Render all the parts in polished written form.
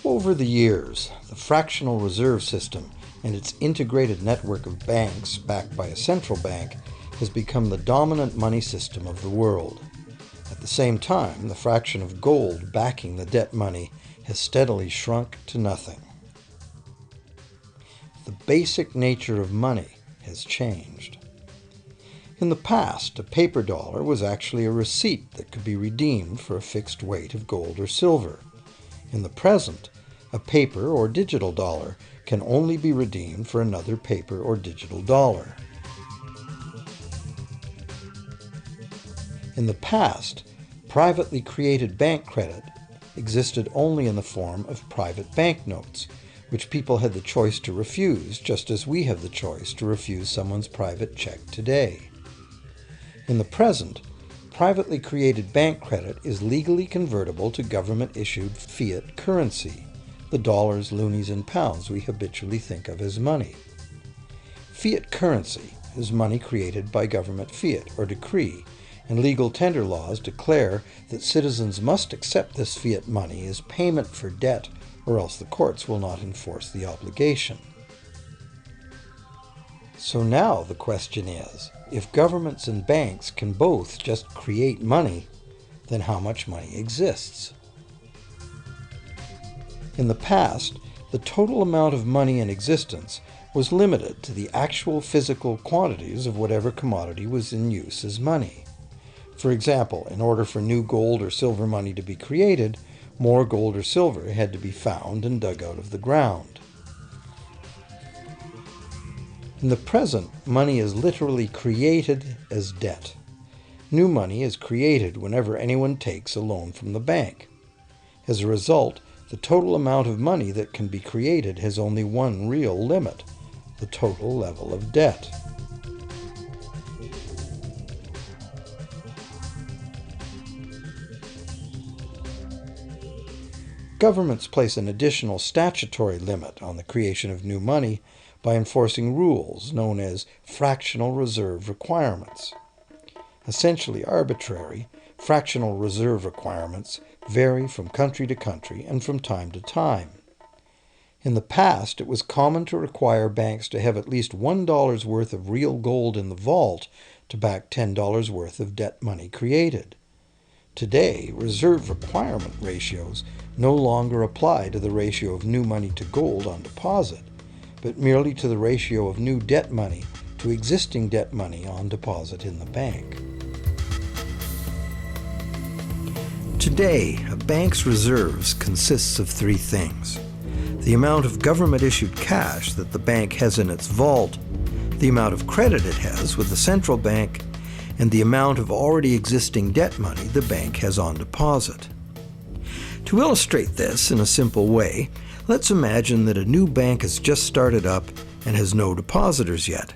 Over the years, the fractional reserve system and its integrated network of banks backed by a central bank has become the dominant money system of the world. At the same time, the fraction of gold backing the debt money has steadily shrunk to nothing. The basic nature of money has changed. In the past, a paper dollar was actually a receipt that could be redeemed for a fixed weight of gold or silver. In the present, a paper or digital dollar can only be redeemed for another paper or digital dollar. In the past, privately created bank credit existed only in the form of private banknotes, which people had the choice to refuse, just as we have the choice to refuse someone's private check today. In the present, privately created bank credit is legally convertible to government-issued fiat currency, the dollars, loonies, and pounds we habitually think of as money. Fiat currency is money created by government fiat or decree, and legal tender laws declare that citizens must accept this fiat money as payment for debt, or else the courts will not enforce the obligation. So now the question is, if governments and banks can both just create money, then how much money exists? In the past, the total amount of money in existence was limited to the actual physical quantities of whatever commodity was in use as money. For example, in order for new gold or silver money to be created, more gold or silver had to be found and dug out of the ground. In the present, money is literally created as debt. New money is created whenever anyone takes a loan from the bank. As a result, the total amount of money that can be created has only one real limit: the total level of debt. Governments place an additional statutory limit on the creation of new money by enforcing rules known as fractional reserve requirements. Essentially arbitrary, fractional reserve requirements vary from country to country and from time to time. In the past, it was common to require banks to have at least $1 worth of real gold in the vault to back $10 worth of debt money created. Today, reserve requirement ratios no longer apply to the ratio of new money to gold on deposit, but merely to the ratio of new debt money to existing debt money on deposit in the bank. Today, a bank's reserves consists of three things: the amount of government-issued cash that the bank has in its vault, the amount of credit it has with the central bank, and the amount of already existing debt money the bank has on deposit. To illustrate this in a simple way, let's imagine that a new bank has just started up and has no depositors yet.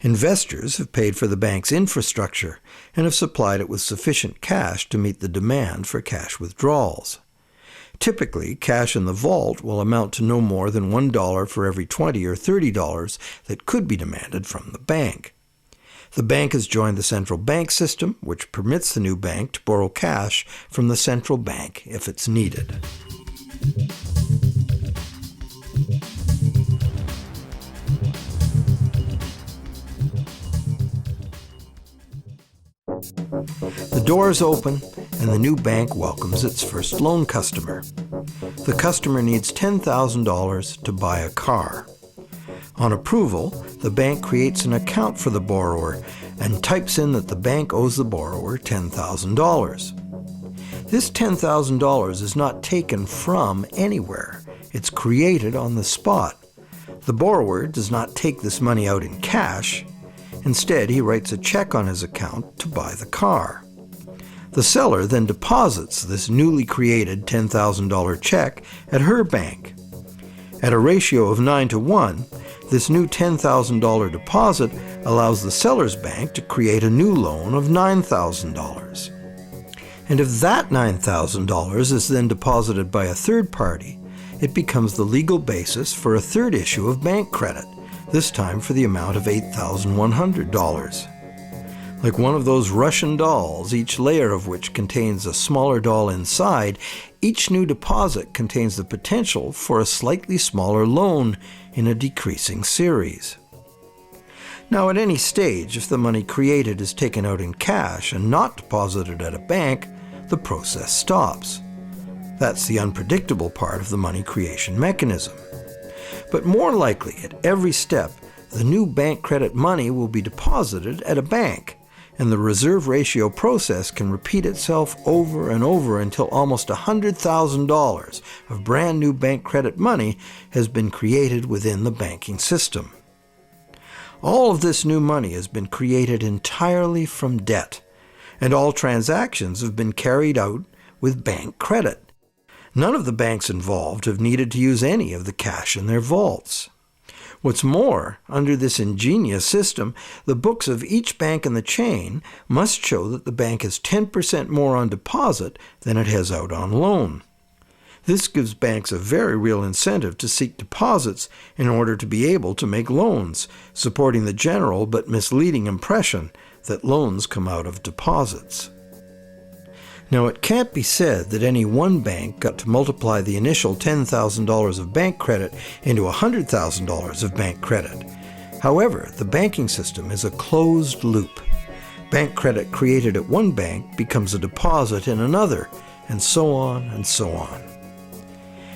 Investors have paid for the bank's infrastructure and have supplied it with sufficient cash to meet the demand for cash withdrawals. Typically, cash in the vault will amount to no more than $1 for every $20 or $30 that could be demanded from the bank. The bank has joined the central bank system, which permits the new bank to borrow cash from the central bank if it's needed. The doors open, and the new bank welcomes its first loan customer. The customer needs $10,000 to buy a car. On approval, the bank creates an account for the borrower and types in that the bank owes the borrower $10,000. This $10,000 is not taken from anywhere. It's created on the spot. The borrower does not take this money out in cash. Instead, he writes a check on his account to buy the car. The seller then deposits this newly created $10,000 check at her bank. At a ratio of 9-to-1, this new $10,000 deposit allows the seller's bank to create a new loan of $9,000. And if that $9,000 is then deposited by a third party, it becomes the legal basis for a third issue of bank credit, this time for the amount of $8,100. Like one of those Russian dolls, each layer of which contains a smaller doll inside, each new deposit contains the potential for a slightly smaller loan in a decreasing series. Now, at any stage, if the money created is taken out in cash and not deposited at a bank, the process stops. That's the unpredictable part of the money creation mechanism. But more likely, at every step, the new bank credit money will be deposited at a bank, and the reserve ratio process can repeat itself over and over until almost $100,000 of brand new bank credit money has been created within the banking system. All of this new money has been created entirely from debt, and all transactions have been carried out with bank credit. None of the banks involved have needed to use any of the cash in their vaults. What's more, under this ingenious system, the books of each bank in the chain must show that the bank has 10% more on deposit than it has out on loan. This gives banks a very real incentive to seek deposits in order to be able to make loans, supporting the general but misleading impression that loans come out of deposits. Now, it can't be said that any one bank got to multiply the initial $10,000 of bank credit into $100,000 of bank credit. However, the banking system is a closed loop. Bank credit created at one bank becomes a deposit in another, and so on and so on.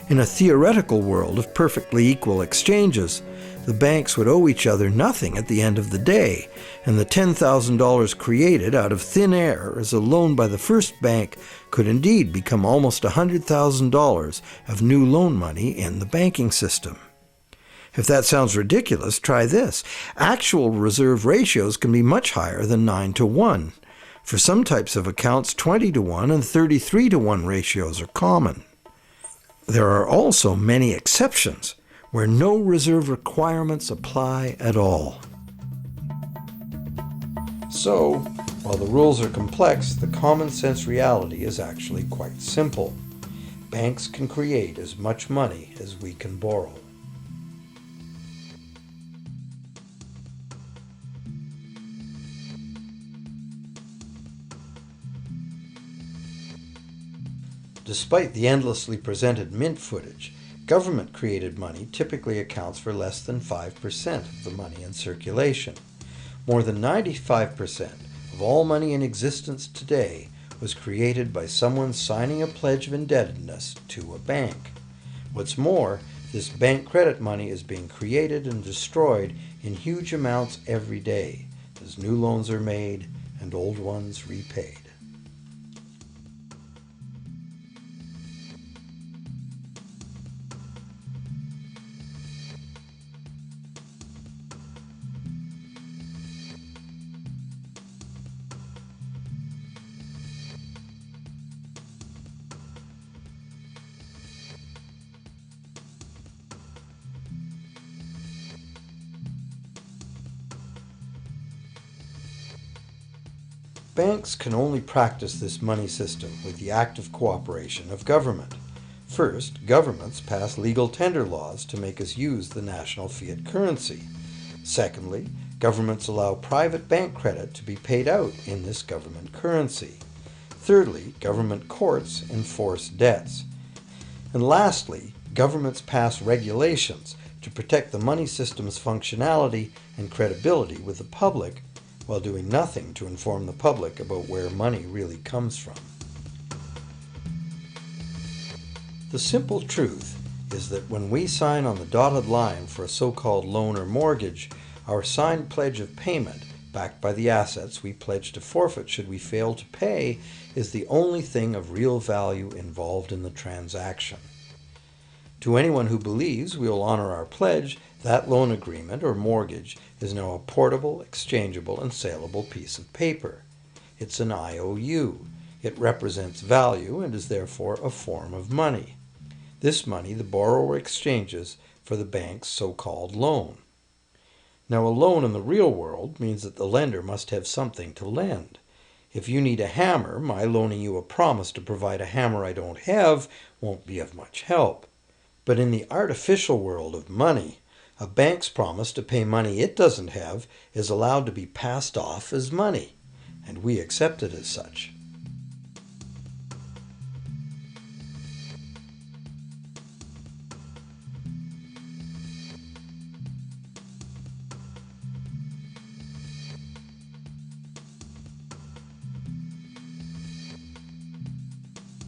In a theoretical world of perfectly equal exchanges, the banks would owe each other nothing at the end of the day, and the $10,000 created out of thin air as a loan by the first bank could indeed become almost $100,000 of new loan money in the banking system. If that sounds ridiculous, try this. Actual reserve ratios can be much higher than 9-to-1. For some types of accounts, 20-to-1 and 33-to-1 ratios are common. There are also many exceptions where no reserve requirements apply at all. So, while the rules are complex, the common sense reality is actually quite simple. Banks can create as much money as we can borrow. Despite the endlessly presented mint footage, government-created money typically accounts for less than 5% of the money in circulation. More than 95% of all money in existence today was created by someone signing a pledge of indebtedness to a bank. What's more, this bank credit money is being created and destroyed in huge amounts every day, as new loans are made and old ones repaid. Banks can only practice this money system with the active cooperation of government. First, governments pass legal tender laws to make us use the national fiat currency. Secondly, governments allow private bank credit to be paid out in this government currency. Thirdly, government courts enforce debts. And lastly, governments pass regulations to protect the money system's functionality and credibility with the public, while doing nothing to inform the public about where money really comes from. The simple truth is that when we sign on the dotted line for a so-called loan or mortgage, our signed pledge of payment, backed by the assets we pledge to forfeit should we fail to pay, is the only thing of real value involved in the transaction. To anyone who believes we will honor our pledge, that loan agreement or mortgage is now a portable, exchangeable, and saleable piece of paper. It's an IOU. It represents value and is therefore a form of money. This money the borrower exchanges for the bank's so-called loan. Now, a loan in the real world means that the lender must have something to lend. If you need a hammer, my loaning you a promise to provide a hammer I don't have won't be of much help. But in the artificial world of money, a bank's promise to pay money it doesn't have is allowed to be passed off as money. and we accept it as such.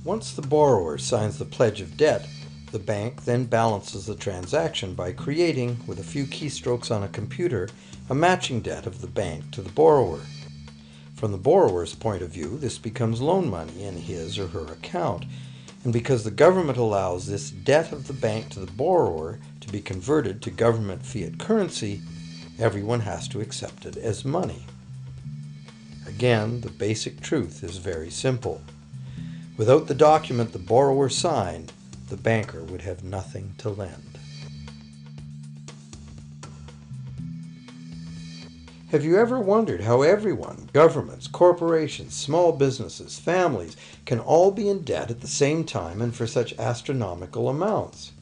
Once the borrower signs the pledge of debt, the bank then balances the transaction by creating, with a few keystrokes on a computer, a matching debt of the bank to the borrower. From the borrower's point of view, this becomes loan money in his or her account, and because the government allows this debt of the bank to the borrower to be converted to government fiat currency, everyone has to accept it as money. Again, the basic truth is very simple. Without the document the borrower signed, the banker would have nothing to lend. Have you ever wondered how everyone, governments, corporations, small businesses, families, can all be in debt at the same time and for such astronomical amounts?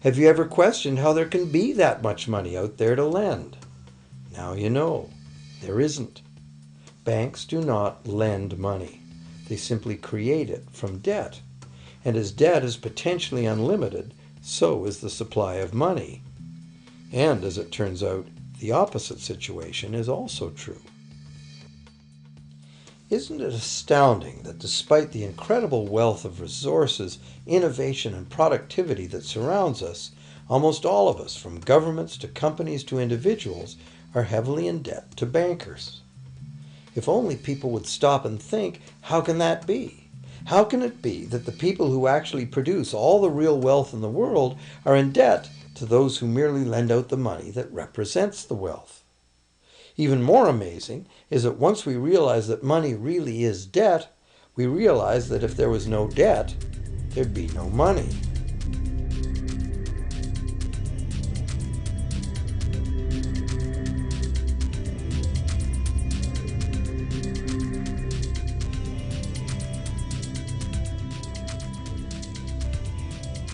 Have you ever questioned how there can be that much money out there to lend? Now you know. There isn't. Banks do not lend money. They simply create it from debt. And as debt is potentially unlimited, so is the supply of money. And as it turns out, the opposite situation is also true. Isn't it astounding that despite the incredible wealth of resources, innovation, and productivity that surrounds us, almost all of us, from governments to companies to individuals, are heavily in debt to bankers? If only people would stop and think, how can that be? How can it be that the people who actually produce all the real wealth in the world are in debt to those who merely lend out the money that represents the wealth? Even more amazing is that once we realize that money really is debt, we realize that if there was no debt, there'd be no money.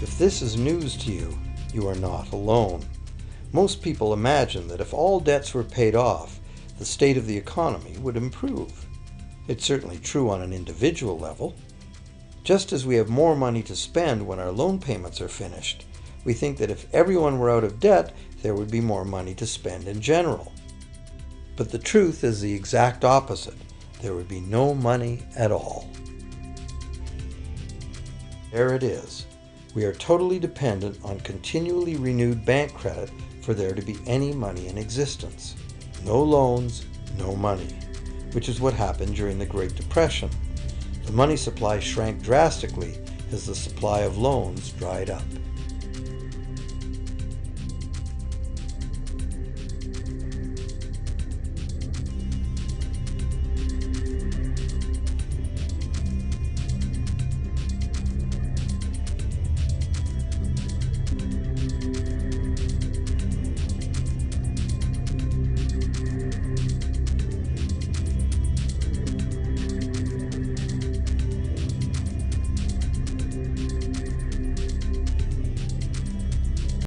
If this is news to you, you are not alone. Most people imagine that if all debts were paid off, the state of the economy would improve. It's certainly true on an individual level. Just as we have more money to spend when our loan payments are finished, we think that if everyone were out of debt, there would be more money to spend in general. But the truth is the exact opposite. There would be no money at all. There it is. We are totally dependent on continually renewed bank credit for there to be any money in existence. No loans, no money, which is what happened during the Great Depression. The money supply shrank drastically as the supply of loans dried up.